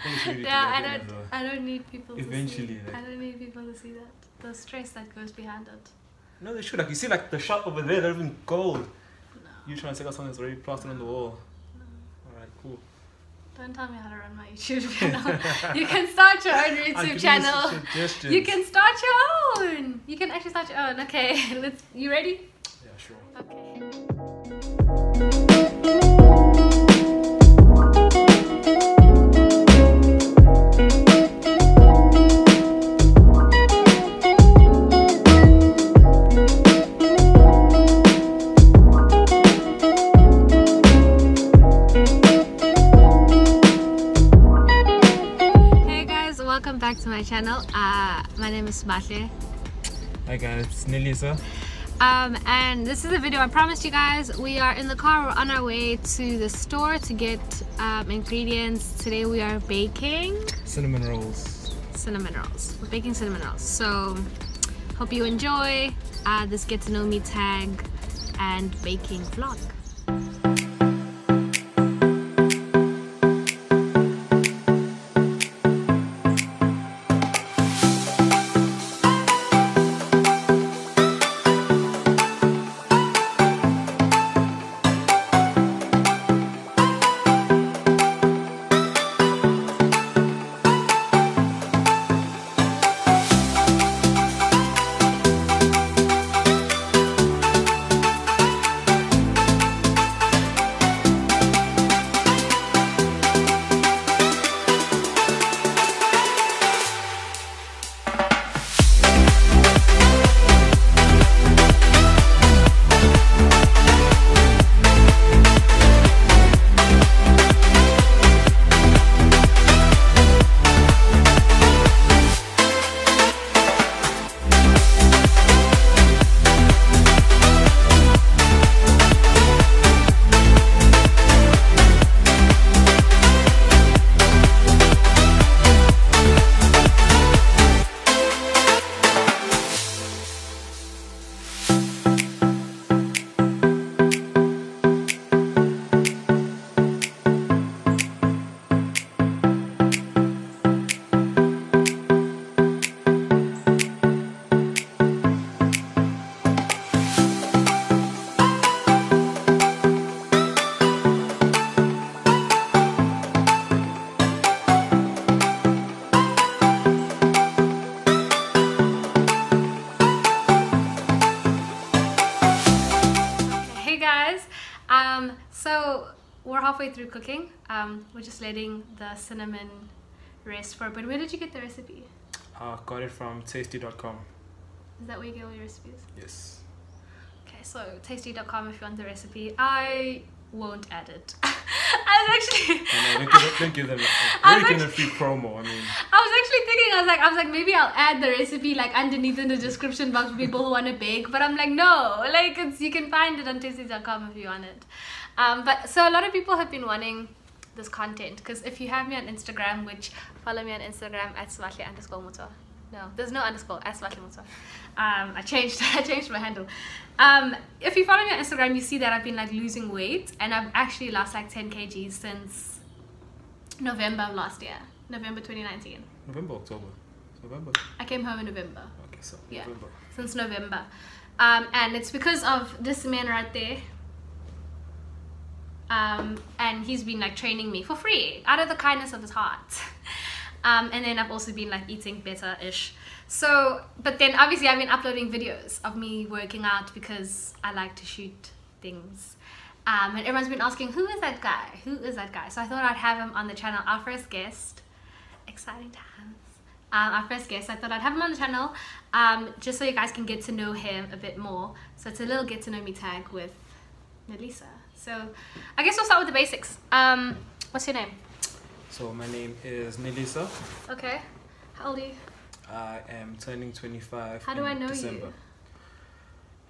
Yeah, I don't need people eventually, to see. like, I don't need people to see that. The stress that goes behind it. No, they should. Like, you see, like, the shop over there, they're even gold. No. You trying to take out something that's already plastered on the wall. No. Alright, cool. Don't tell me how to run my YouTube channel. You can start your own YouTube channel. You can start your own. You can actually start your own. Okay, you ready? Yeah, sure. Okay. Welcome back to my channel. My name is Sibahle. Hi guys, it's Nelisa. And this is a video I promised you guys. We are in the car, we're on our way to the store to get ingredients. Today we are baking cinnamon rolls. We're baking cinnamon rolls. So hope you enjoy this get to know me tag and baking vlog. So we're halfway through cooking. We're just letting the cinnamon rest for a bit. Where did you get the recipe? Got it from tasty.com. Is that where you get all your recipes? Yes. Okay, so tasty.com if you want the recipe. I won't add it. I was actually... don't give them a free promo. I mean... I was actually thinking, I was like, maybe I'll add the recipe like underneath in the description box for people who want to bake. But I'm like, no, like you can find it on tasty.com if you want it. But so a lot of people have been wanting this content because if you have me on Instagram, which follow me on Instagram at SibahleMuthwa. No, there's no underscore at SibahleMuthwa. I changed my handle. If you follow me on Instagram, you see that I've been like losing weight, and I've actually lost like 10 kgs since November of last year, November 2019. October. November. I came home in November. Okay, so yeah, November. Since November, and it's because of this man right there. And he's been like training me for free out of the kindness of his heart. And then I've also been like eating better-ish. So, but then obviously I've been uploading videos of me working out because I like to shoot things. And everyone's been asking, who is that guy? Who is that guy? So I thought I'd have him on the channel. Our first guest, exciting times. Our first guest, I thought I'd have him on the channel just so you guys can get to know him a bit more. So it's a little get to know me tag with Nelisa. So I guess we'll start with the basics. What's your name? So my name is Nelisa. Okay. How old are you? I am turning 25. How do I know December.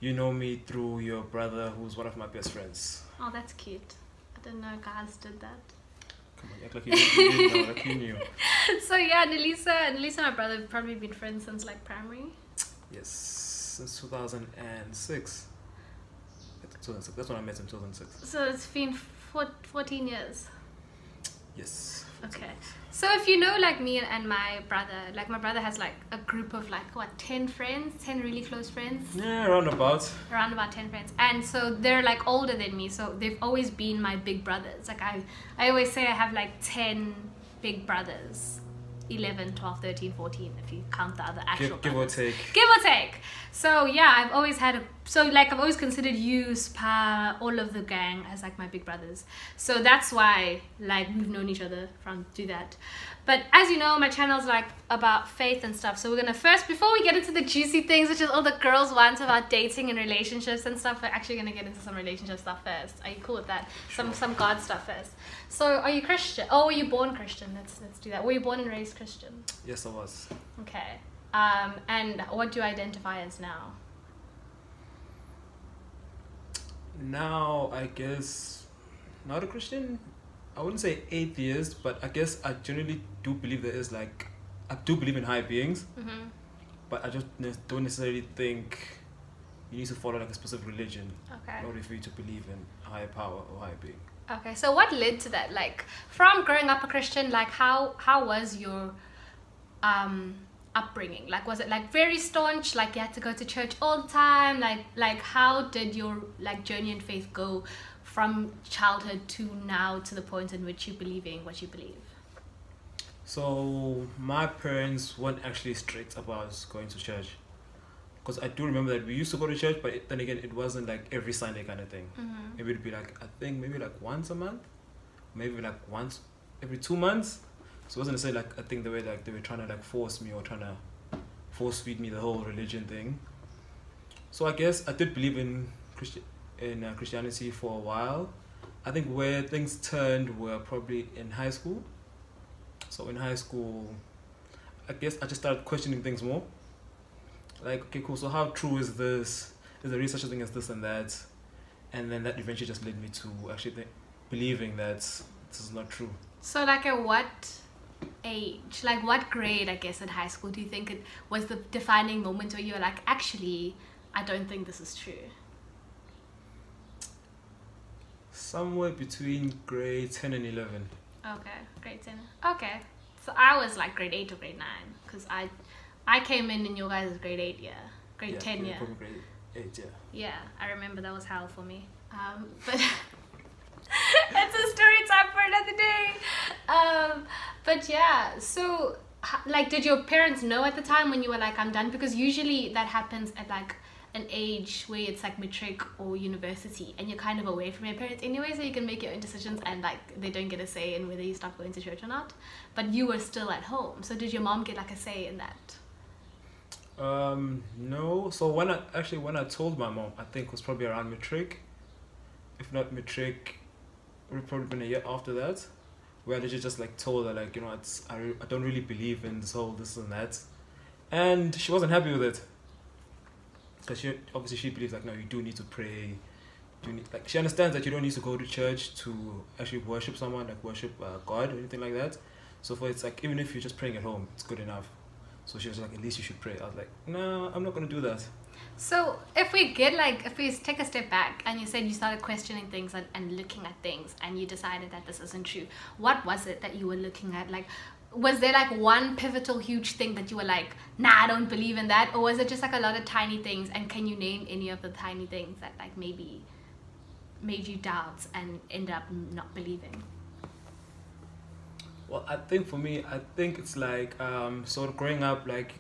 You know me through your brother, who's one of my best friends. Oh, that's cute. I didn't know guys did that. Come on, act like you didn't know, like you knew. So yeah, Nelisa and my brother have probably been friends since like primary. Yes, since 2006. That's when I met him, 2006. So it's been 14 years. Yes, Okay. So if you know like me and my brother, like my brother has like a group of like what, 10 friends, 10 really close friends? Yeah, around about. Around about 10 friends. And so they're like older than me, so they've always been my big brothers. Like I always say I have like 10 big brothers. 11, 12, 13, 14 if you count the other actual give or take. Give or take. So yeah, I've always had I've always considered you, Spa, all of the gang as like my big brothers. So that's why like we've known each other through that. But as you know, my channel's like about faith and stuff. So we're gonna first, before we get into the juicy things, which is all the girls want about dating and relationships and stuff, we're actually gonna get into some relationship stuff first. Are you cool with that? Sure. Some God stuff first. So are you Christian? Oh, were you born Christian? Let's do that. Were you born and raised Christian? Yes, I was. Okay. And what do you identify as now? Now, I guess, not a Christian. I wouldn't say atheist, but I guess I generally do believe there is like, I do believe in higher beings, but I just don't necessarily think you need to follow like a specific religion in order for you to believe in a higher power or higher being. Okay, so what led to that? Like, from growing up a Christian, like how was your upbringing? Like, was it like very staunch, like you had to go to church all the time? Like how did your like journey in faith go from childhood to now, to the point in which you're believing what you believe? So my parents weren't actually strict about us going to church, because I do remember that we used to go to church, but then again, it wasn't like every Sunday kind of thing. Maybe it'd be like, I think maybe like once a month, maybe like once every 2 months. So it wasn't necessarily like a thing the way like they were trying to like force me or trying to force feed me the whole religion thing. So I guess I did believe in Christianity for a while. I think where things turned were probably in high school. So in high school, I guess I just started questioning things more. Like, okay, cool, so how true is this? Is there really such a thing as this and that? And then that eventually just led me to actually believing that this is not true. So like at what age, like what grade, I guess, in high school do you think it was the defining moment where you were like, actually, I don't think this is true? Somewhere between grade 10 and 11. Okay, grade 10. Okay, so I was like grade 8 or grade 9, because I came in your guys' grade 8 year, grade 10 year. Probably grade 8, yeah. Yeah, I remember that was hell for me. But it's a story time for another day. But yeah, so like, did your parents know at the time when you were like, I'm done? Because usually that happens at like an age where it's like matric or university, and you're kind of away from your parents anyway, so you can make your own decisions, and like they don't get a say in whether you stop going to church or not. But you were still at home, so did your mom get like a say in that? No. So when I told my mom, I think it was probably around matric. If not matric, it would probably been a year after that, where I literally just like told her like, you know, I don't really believe in this whole this and that, and she wasn't happy with it. Because she believes like, no, you do need to pray. Like, she understands that you don't need to go to church to actually worship someone, like worship God or anything like that. So for it's like, even if you're just praying at home, it's good enough. So she was like, at least you should pray. I was like, no, I'm not gonna do that. So if we take a step back, and you said you started questioning things and looking at things, and you decided that this isn't true, what was it that you were looking at? Like, was there like one pivotal huge thing that you were like, nah, I don't believe in that? Or was it just like a lot of tiny things? And can you name any of the tiny things that like maybe made you doubt and end up not believing? Well, I think for me, I think it's like, sort of growing up, like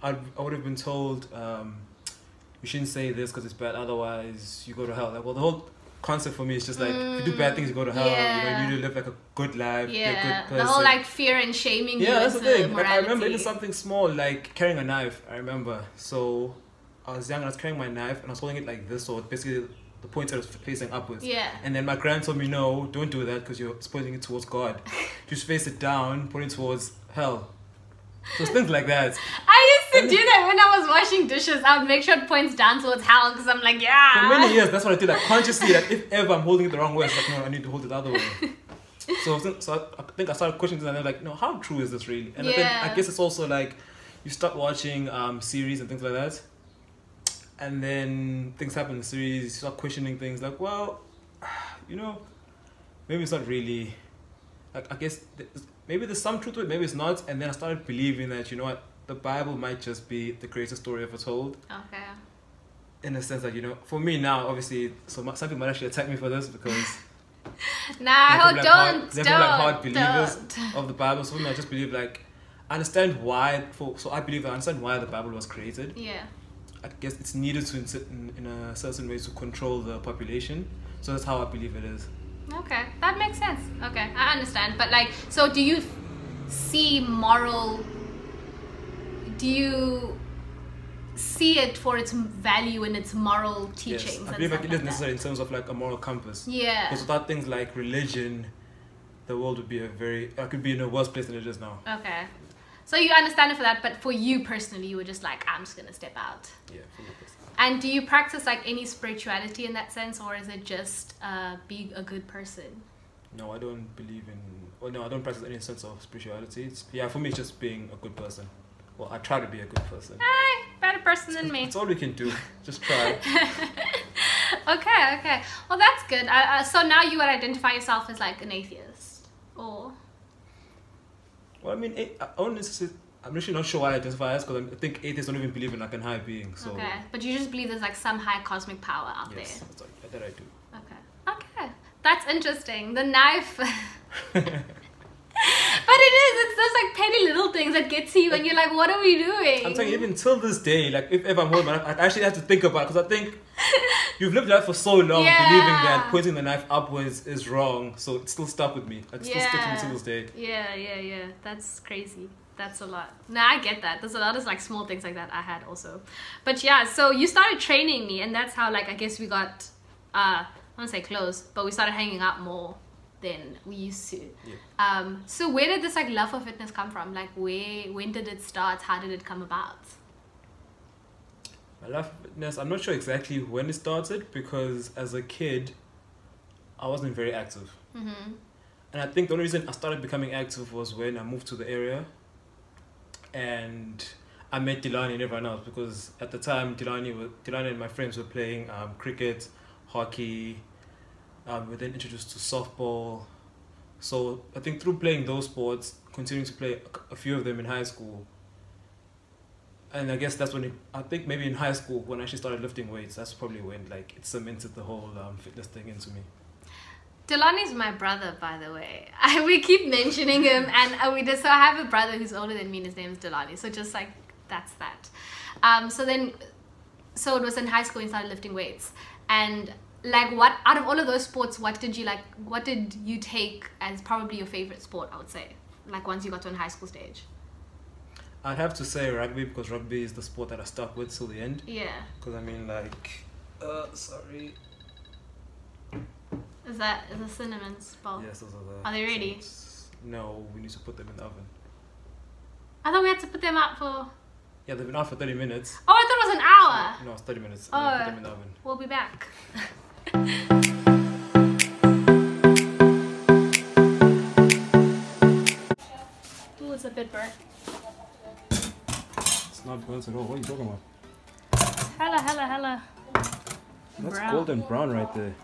I would have been told, you shouldn't say this because it's bad, otherwise you go to hell. Like, well, the whole concept for me is just like, if you do bad things, you go to hell. Yeah. You know, you need to live like a good life, be a good person. The whole like fear and shaming. Yeah, that's the thing. Like, I morality. remember even something small, like carrying a knife. I remember. So I was young and I was carrying my knife and I was holding it like this, so basically the pointer was facing upwards. Yeah. And then my grand told me, no, don't do that because you're pointing it towards God. Just face it down, point it towards hell. So it's things like that. I used to do that when I was washing dishes. I would make sure it points down towards hell, because I'm like, yeah. For many years, that's what I did. Like, consciously, like, if ever I'm holding it the wrong way, it's like, no, I need to hold it the other way. So I think I started questioning this, and I'm like, no, how true is this really? And then I guess it's also like, you start watching series and things like that, and then things happen in the series, you start questioning things like, well, you know, maybe it's not really, like, I guess maybe there's some truth to it, maybe it's not. And then I started believing that, you know what, the Bible might just be the greatest story ever told. Okay. In the sense that, you know, for me now, obviously, some people might actually attack me for this because Nah, they're like hard believers of the Bible. So for me, I just believe like, I understand why. I believe I understand why the Bible was created. Yeah. I guess it's needed to in a certain way to control the population. So that's how I believe it is. Okay, that makes sense. Okay, I understand. But like, so do you see it for its value and its moral teachings? Yes, I believe like it is necessary in terms of like a moral compass. Yeah. Because without things like religion, the world would be could be in a worse place than it is now. Okay. So you understand it for that, but for you personally, you were just like, I'm just gonna step out. Yeah, for me personally. And do you practice like any spirituality in that sense, or is it just being a good person? No, I don't believe in. Well, no, I don't practice any sense of spirituality. For me, it's just being a good person. Well, I try to be a good person. Hey, better person than me. That's all we can do. Just try. Okay. Well, that's good. So now you would identify yourself as like an atheist, or? Well, I mean, I'm actually not sure why I identify as, because I think atheists don't even believe in like a higher being. So. Okay, but you just believe there's like some high cosmic power out there. Yes, that I do. Okay, that's interesting. The knife. But it's those like petty little things that get to you and you're like, what are we doing? I'm telling you, even till this day, like if ever I'm home, I actually have to think about it, because I think you've lived life for so long believing that pointing the knife upwards is wrong, so it's still stuck with me. It still sticks with me to this day. Yeah. That's crazy. That's a lot. Nah, I get that. There's a lot of like small things like that I had also. But yeah, so you started training me, and that's how like I guess we got I don't say close, but we started hanging out more than we used to. Yeah. So where did this like love for fitness come from? Like when did it start? How did it come about? My love for fitness, I'm not sure exactly when it started, because as a kid I wasn't very active. Mm-hmm. And I think the only reason I started becoming active was when I moved to the area and I met Delani and everyone else, because at the time Delani and my friends were playing cricket, hockey. We were then introduced to softball. So I think through playing those sports, continuing to play a few of them in high school, and I guess that's when I think maybe in high school when I actually started lifting weights, that's probably when like it cemented the whole fitness thing into me. Delani's my brother, by the way. We keep mentioning him, and so I have a brother who's older than me, and his name is Delani. So just like that's that. So it was in high school you started lifting weights, and like what out of all of those sports, what did you take as probably your favorite sport? I would say, like once you got to a high school stage. I'd have to say rugby, because rugby is the sport that I stuck with till the end. Yeah. Because I mean, like, sorry. Is the cinnamons, Paul? Yes, those are the. Are they ready? No, we need to put them in the oven. I thought we had to put them out for. Yeah, they've been out for 30 minutes. Oh, I thought it was an hour. No, it's 30 minutes. Oh, put them in the oven. We'll be back. Ooh, it's a bit burnt. It's not burnt at all. What are you talking about? Hella. That's brown. golden brown right there.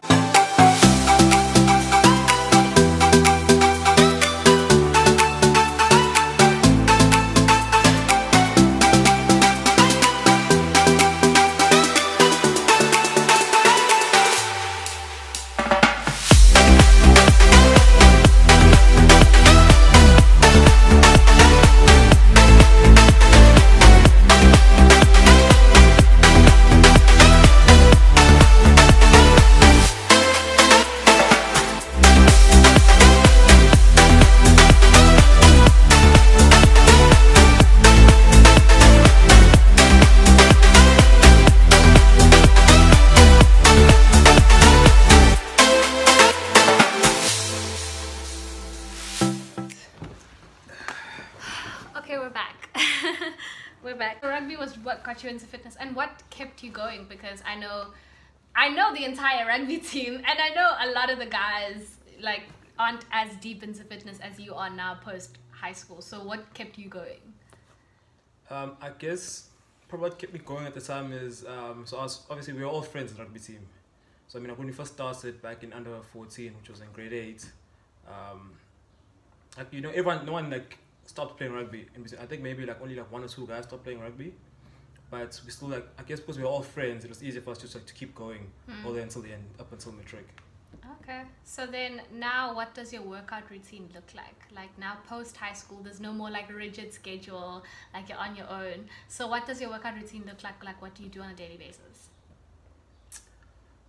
We're back. Rugby was what got you into fitness, and what kept you going? Because I know the entire rugby team, and I know a lot of the guys like aren't as deep into fitness as you are now post high school. So what kept you going? I guess probably what kept me going at the time is obviously we were all friends in the rugby team. So I mean, when we first started back in under 14, which was in grade 8, Like, you know, everyone, no one like stopped playing rugby. I think maybe like only like 1 or 2 guys stopped playing rugby. But we still, like, I guess because we were all friends, it was easier for us just like to keep going all the way until the end, up until matric. Okay. So then now what does your workout routine look like? Like now post high school, there's no more like rigid schedule, like you're on your own. So what does your workout routine look like? Like what do you do on a daily basis?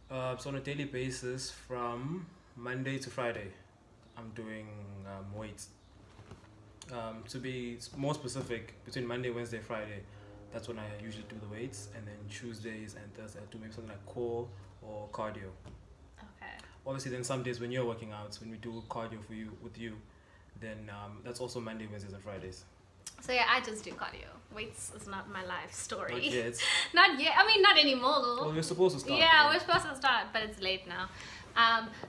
So on a daily basis, from Monday to Friday, I'm doing weights. To be more specific, between Monday, Wednesday, Friday, that's when I usually do the weights. And then Tuesdays and Thursdays, I do maybe something like core or cardio. Okay. Obviously, then some days when you're working out, when we do cardio with you, then that's also Monday, Wednesdays, and Fridays. So yeah, I just do cardio. Weights is not my life story. Not yet. Not yet. I mean, not anymore. Well, we're supposed to start. Yeah, we're supposed to start, but it's late now.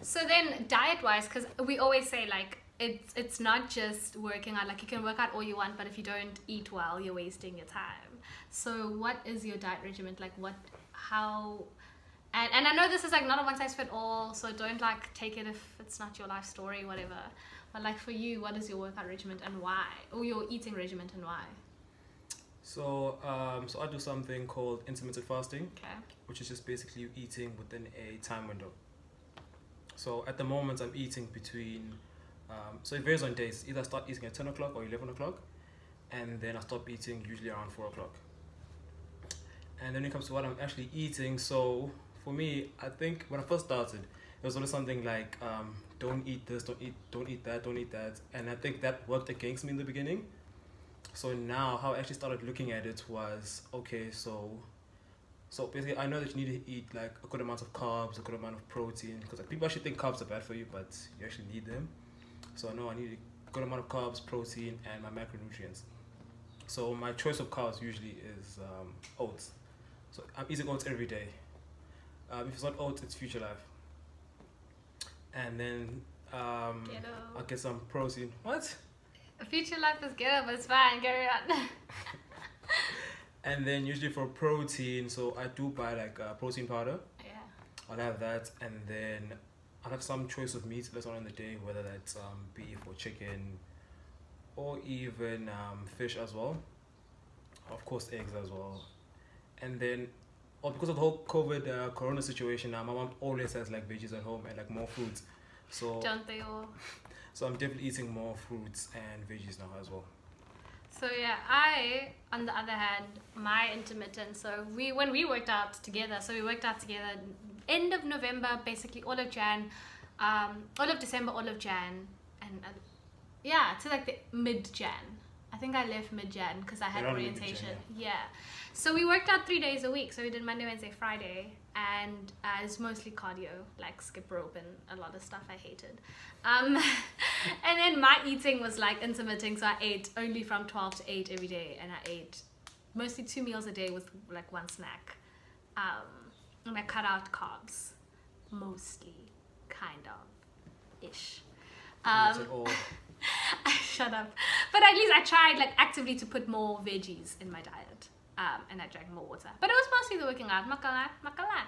So then diet-wise, because we always say like it's not just working out. Like you can work out all you want, but if you don't eat well, you're wasting your time. So what is your diet regimen? Like how? And I know this is like not a one size fit all, so don't like take it if it's not your life story, whatever. But like for you, what is your workout regimen and why? Or your eating regimen and why? So I do something called intermittent fasting, Okay. which is just basically you eating within a time window. So at the moment I'm eating between, so it varies on days. Either I start eating at 10 o'clock or 11 o'clock, and then I stop eating usually around 4 o'clock. And then when it comes to what I'm actually eating, so for me, I think when I first started, it was always something like, don't eat this, don't eat that. And I think that worked against me in the beginning. So now how I actually started looking at it was, okay, so basically I know that you need to eat like a good amount of carbs, a good amount of protein, because like, people actually think carbs are bad for you, but you actually need them. So I know I need a good amount of carbs, protein, and my macronutrients. So my choice of carbs usually is oats. So I'm eating oats every day. If it's not oats, it's Future Life. And then I'll get some protein. What? Future Life is ghetto, but it's fine. Carry on. And then usually for protein, so I do buy like protein powder. Yeah. I'll have that, and then I'll have some choice of meat later on in the day, whether that's beef or chicken, or even fish as well. Of course, eggs as well. And then, because of the whole COVID corona situation now, my mom always has like veggies at home and like more fruits. So don't they all? So I'm definitely eating more fruits and veggies now as well. So yeah, I, on the other hand, my intermittent, so when we worked out together, end of November, basically all of Jan, all of December, all of Jan, and yeah, to like the mid-Jan. I think I left mid-Jan because I had orientation. Yeah. So we worked out 3 days a week. So we did Monday, Wednesday, Friday, and it's mostly cardio, like skip rope and a lot of stuff I hated. And then my eating was like intermittent, so I ate only from 12 to 8 every day, and I ate mostly 2 meals a day with like 1 snack. And I cut out carbs, mostly, kind of, ish. Shut up. But at least I tried like actively to put more veggies in my diet. And I drank more water. But it was mostly the working out, makalan.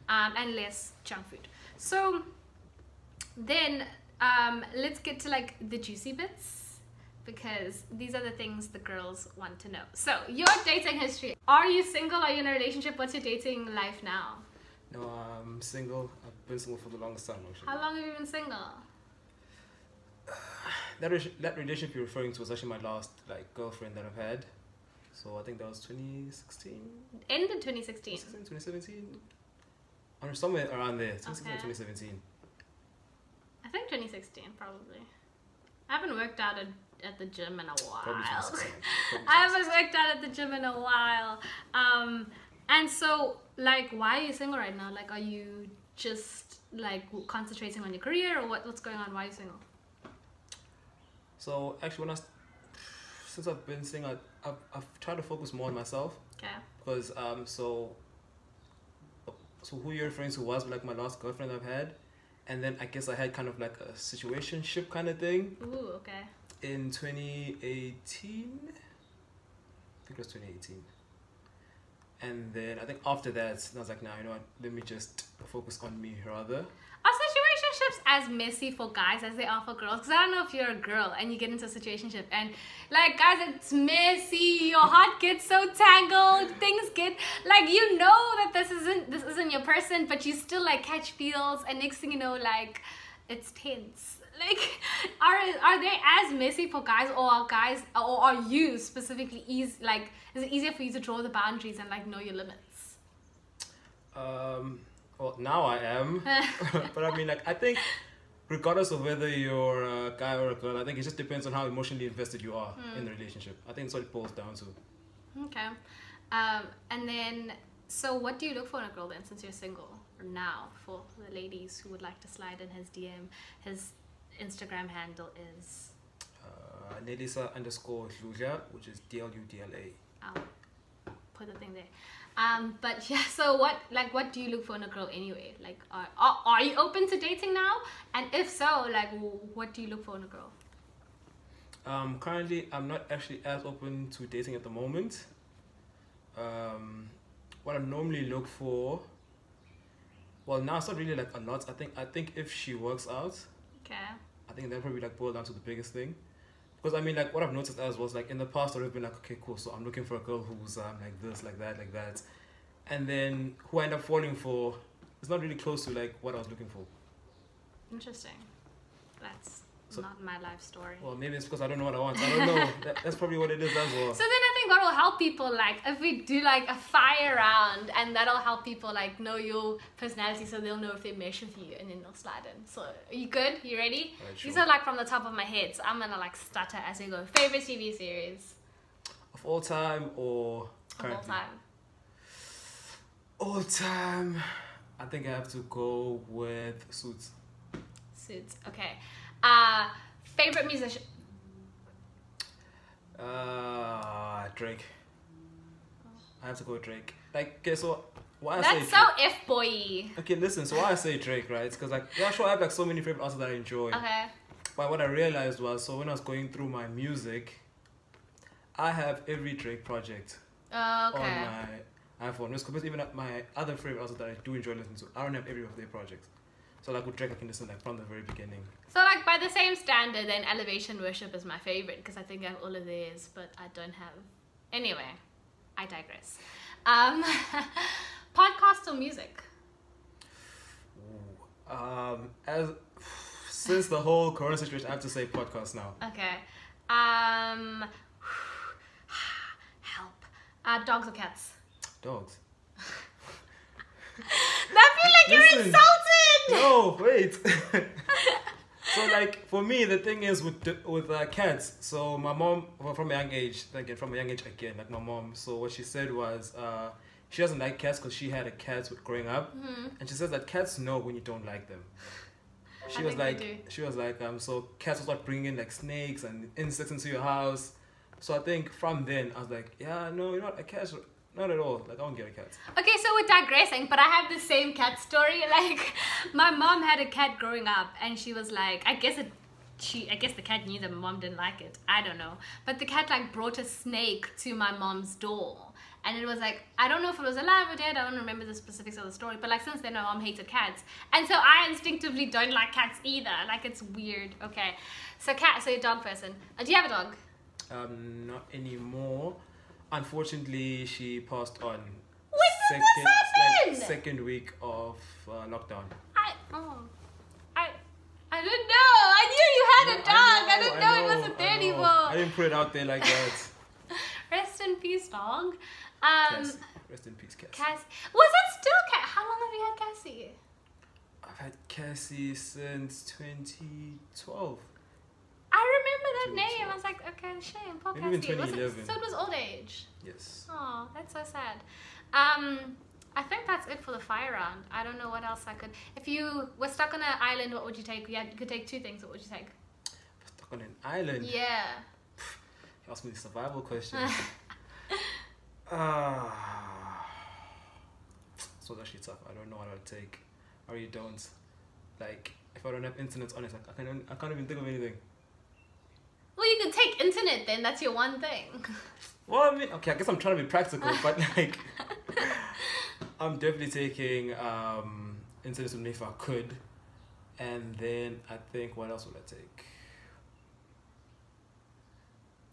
And less junk food. So then let's get to like the juicy bits, because these are the things the girls want to know. So your dating history. Are you single? Are you in a relationship? What's your dating life now? No, I'm single. I've been single for the longest time actually. How long have you been single? That relationship you're referring to was actually my last like girlfriend that I've had. So I think that was 2016. Ended 2016. 2017. Or somewhere around there. 2016 or 2017. I think 2016 probably. I haven't worked out at the gym in a while. I haven't worked out at the gym in a while. And so like, why are you single right now? Like, are you just like concentrating on your career, or what's going on? Why are you single? So actually, since I've been single, I've tried to focus more on myself. Okay. Because so who you're referring to was like my last girlfriend I've had, and then I guess I had kind of like a situationship kind of thing. Ooh, okay. In 2018, I think it was 2018. And then I think after that, I was like, nah, you know what? Let me just focus on me rather. A situationship. relationships as messy for guys as they are for girls? Because I don't know if you're a girl and you get into a situationship and like guys, it's messy. Your heart gets so tangled. Things get like, you know that this isn't your person, but you still like catch feels, and next thing you know, like it's tense. Like, are they as messy for guys, or are you specifically is it easier for you to draw the boundaries and like know your limits? Well, now I am, but I mean, like, I think regardless of whether you're a guy or a girl, I think it just depends on how emotionally invested you are in the relationship. I think that's what it boils down to. Okay. And then, so what do you look for in a girl then, since you're single? Or now, for the ladies who would like to slide in his DM, his Instagram handle is Nelisa_Dludla, which is DLUDLA. I'll put the thing there. But yeah, so what do you look for in a girl anyway? Like, are you open to dating now? And if so, like, what do you look for in a girl? Currently, I'm not actually as open to dating at the moment. What I normally look for, well, now it's not really like a lot. I think if she works out, okay, I think that probably like boil down to the biggest thing. Because I mean, like, what I've noticed as was like in the past, I've been like, okay, cool, so I'm looking for a girl who's like this, like that, and then who I end up falling for is not really close to like what I was looking for. Interesting. That's not my life story. Well, maybe it's because I don't know what I want. I don't know. That's probably what it is as well. So then I think what will help people, like, if we do like a fire round, and that'll help people like know your personality, so they'll know if they mesh with you, and then they'll slide in. So are you good? You ready? Right, sure. These are like from the top of my head, so I'm gonna like stutter as we go. Favorite TV series Of all time or currently? of all time? All time. I think I have to go with Suits. Suits. Okay. Favorite musician? Drake. I have to go with Drake. Like, okay, so why I say That's so F-boy. Okay, listen, so why I say Drake, right? It's because, like, yeah, sure, I have like so many favorite artists that I enjoy. Okay. But what I realized was, so when I was going through my music, I have every Drake project on my iPhone. Because even my other favorite artists that I do enjoy listening to, I don't have every of their projects. So like with Drake, I can listen like from the very beginning. So like by the same standard, then Elevation Worship is my favorite because I think I have all of theirs, but I don't have. Anyway, I digress. Podcast or music? Since the whole Corona situation, I have to say podcast now. Okay. Help. Dogs or cats? Dogs. I feel like you're insulted. No, wait. So like for me, the thing is with cats. So my mom, well, from a young age again, like my mom. So what she said was, she doesn't like cats because she had a cat growing up, and she says that cats know when you don't like them. She was like, so cats will start bringing in like snakes and insects into your house. So I think from then I was like, yeah, no, you're not a cat. Not at all. Like, I won't get a cat. Okay, so we're digressing, but I have the same cat story. Like, my mom had a cat growing up, and she was like, I guess the cat knew that my mom didn't like it. I don't know. But the cat, like, brought a snake to my mom's door. And it was like, I don't know if it was alive or dead. I don't remember the specifics of the story. But, like, since then, my mom hated cats. And so I instinctively don't like cats either. Like, it's weird. Okay. So, cat, so you're a dog person. Do you have a dog? Not anymore. Unfortunately, she passed on. When did this happen? Second week of lockdown. I didn't know. I knew you had a dog. I didn't know it wasn't there anymore. I didn't put it out there like that. Rest in peace, dog. Cassie. Rest in peace, Cassie. Cassie. Was it still Cassie? How long have you had Cassie? I've had Cassie since 2012. I remember that name. I was like, okay, shame. Poor Maybe Cassie. in 2011. So it was old age. Yes. Oh, that's so sad. I think that's it for the fire round. I don't know what else I could. If you were stuck on an island, what would you take? You could take two things. What would you take? Stuck on an island? Yeah. You asked me the survival question. So that's actually tough. I don't know what I'd take. I really don't. Like, if I don't have internet, honest, I can't even think of anything. Well, you could take internet then. That's your one thing. Well, I mean, okay, I guess I'm trying to be practical, but like, I'm definitely taking internet with me if I could. And then I think, what else would I take?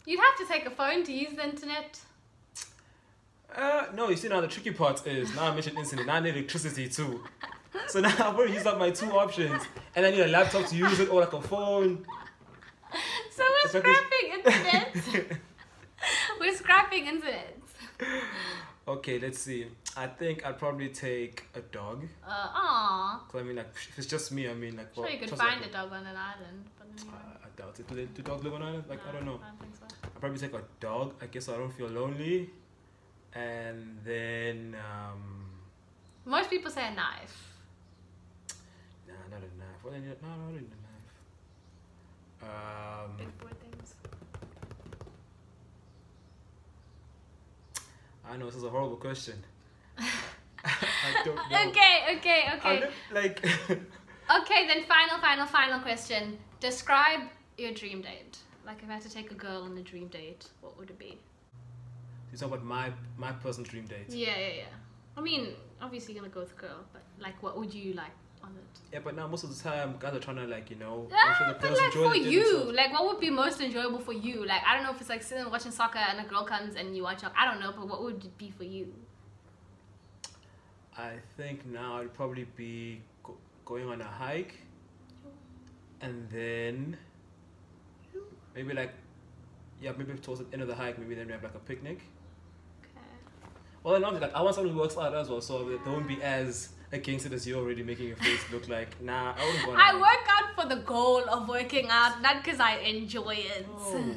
You'd have to take a phone to use the internet. No, you see now the tricky part is, now I mentioned internet, now I need electricity too. So now I've already used up my 2 options. And I need a laptop to use it or like a phone. So we're scrapping internet. We're scrapping internet. Okay, let's see. I think I'd probably take a dog. Aww. Cause I mean, like, if it's just me, I mean, like, Sure, you could find a dog on an island. But I doubt it. Do dogs live on island? Like, no, I don't know. I don't think so. I'd probably take a dog, I guess, so I don't feel lonely. And then, Most people say a knife. nah, not a knife. What do I need? No, I don't need a knife. Big boy things. I know this is a horrible question. I don't know. Okay. Like, Okay, then final question. Describe your dream date. Like if I had to take a girl on a dream date, what would it be? you talk about my personal dream date. Yeah. I mean, obviously you're gonna go with a girl, but like what would you like on it? Yeah, but now most of the time guys are trying to, like, you know, make Ah, sure the but girls like enjoy for the date you, themselves. like what would be most enjoyable for you? Like I don't know if it's like sitting and watching soccer and a girl comes and you watch. I don't know, but what would it be for you? I think now it'd probably be going on a hike, and then maybe like, yeah, maybe towards the end of the hike, maybe then we have like a picnic. Okay. Well, and like I want someone who works out as well, so they won't be as against it as you're already making your face look like. Nah, I wouldn't go on a I hike. work out for the goal of working out, not because I enjoy it. Oh.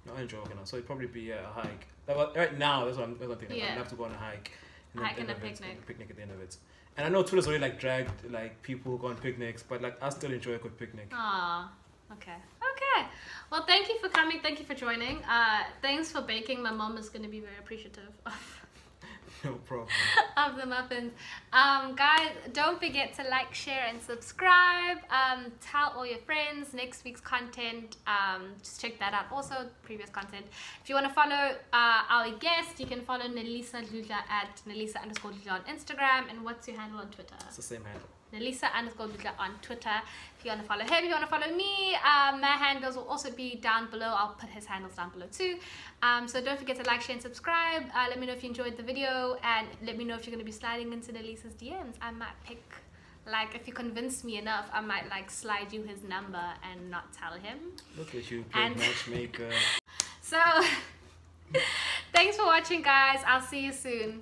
No, I enjoy working out, so it'd probably be a hike. Like, right now, that's what I'm thinking. Yeah. I'd have to go on a hike. Hike and a end of it, picnic. Picnic at the end of it. And I know Twitter's already like dragged like people who go on picnics, but like I still enjoy a good picnic. Ah, okay. Well, thank you for coming. Thank you for joining. Thanks for baking. My mom is going to be very appreciative No problem. of the muffins. Guys, don't forget to like, share, and subscribe. Tell all your friends next week's content. Just check that out. Also, previous content. If you want to follow our guest, you can follow Nelisa Dludla at Nelisa_Dludla on Instagram. And what's your handle on Twitter? It's the same handle. Nelisa_Dludla on Twitter. If you want to follow him, if you want to follow me, my handles will also be down below. I'll put his handles down below too. So don't forget to like, share, and subscribe. Let me know if you enjoyed the video, and let me know if you're going to be sliding into Nelisa's DMs. I might pick, like, if you convince me enough, I might like slide you his number and not tell him. Look at you, big matchmaker. So thanks for watching, guys. I'll see you soon.